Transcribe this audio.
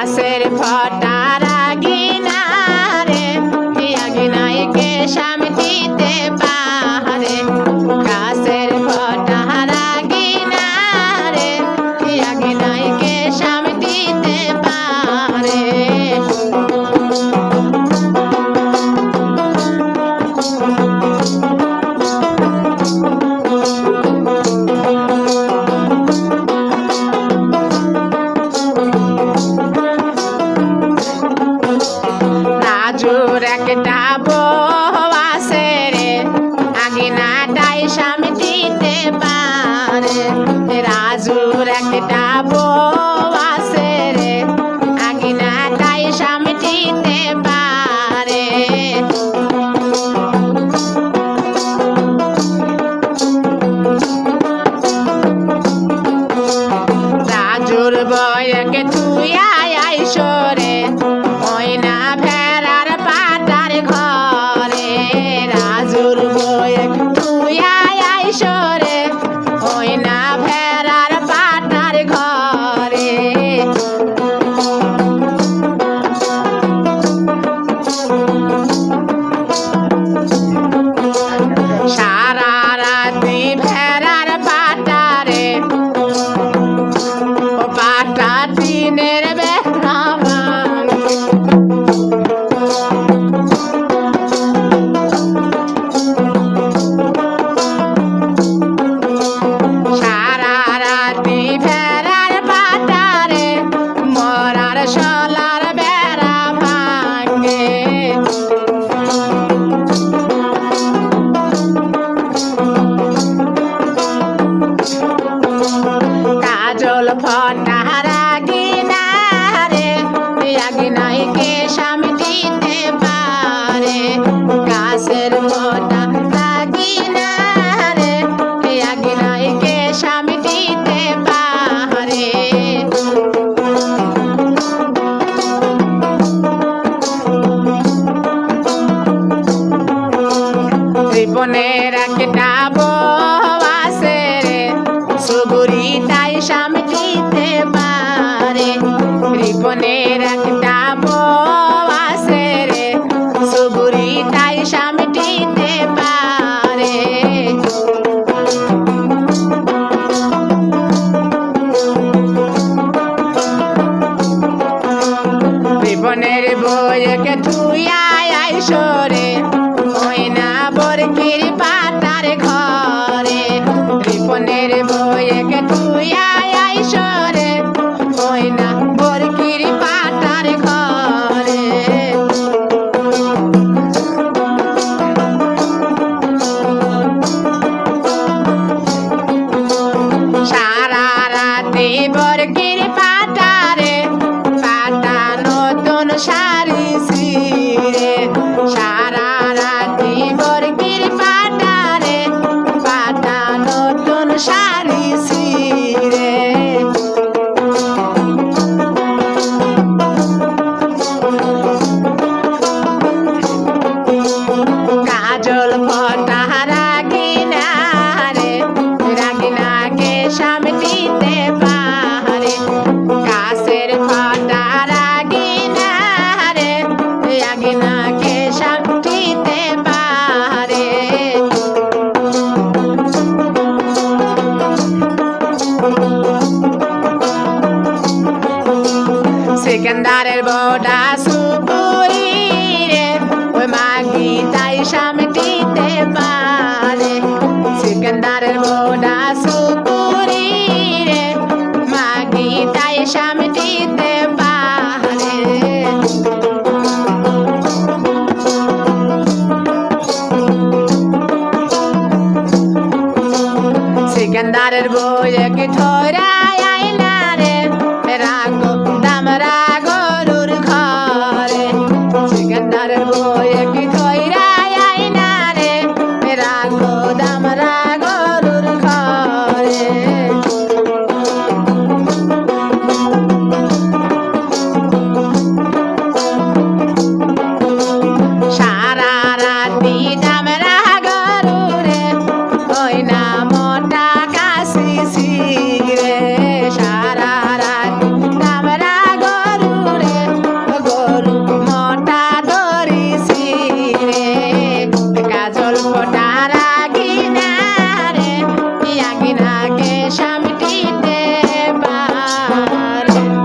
গাছের ফটার আগিনা রে আগিনায় কে সামটিতে পারে গাছের ফটার আগিনা রে আগিনায় কে সামটিতে পারে রাজুর একটা বউ আছে রে আগিনাটাই সামটিতে পারে রাজুর একটা বউ আছে রে আগিনাটাই সামটিতে পারে রাজুর বয়কে তুইয়া আইসরে ময়না ভেড়ার পাটার ঘরে রাজুর বয়ক তুইয়া আইসরে ময়না ভেড়ার পাটার ঘরে সারা রাতি ভেড়ার পাটারে পাটা টিনের বেড়া ভাঙে সারা রাতি ভেড়ার পাটারে মরার শলার বেড়া ভাঙে কাজল ফটার আগিনা রে আগিনায় কে সামটিতে পারে গাছের ফটা আগিনা রে আগিনায় কে সামটিতে পারে ত্রিপনের একটা বউ আছে রে সুগুরি তাই সামটিতে পারে ত্রিপনের একটা বউ আছে রে সুগুরি তাই সামটিতে পারে ত্রিপনের বউকে তুইয়া আইসরে ময়না বরকির পাটার ঘরে ত্রিপনের বউকে তুইয়া আইসরে ময়না বরকির পাটার ঘরে সারা রাতে বরকির পাটারে পাটা নতুন শাড়ি ছিঁড়ে সারা রাতে বরকির পাটারে পাটা নতুন শাড়ি ছিঁড়ে কাজল ফটার আগিনা রে আগিনাকে সামটিতে পারে গাছের ফটার আগিনা রে আগিনাকে সামটিতে পারে সিকান্দারের বউটা সুপুরি রে ওই মাগি তাই সামটিতে পারে সিকান্দারের বউটা সুপুরি রে মাগি তাই সামটিতে পারে সিকান্দারের বউ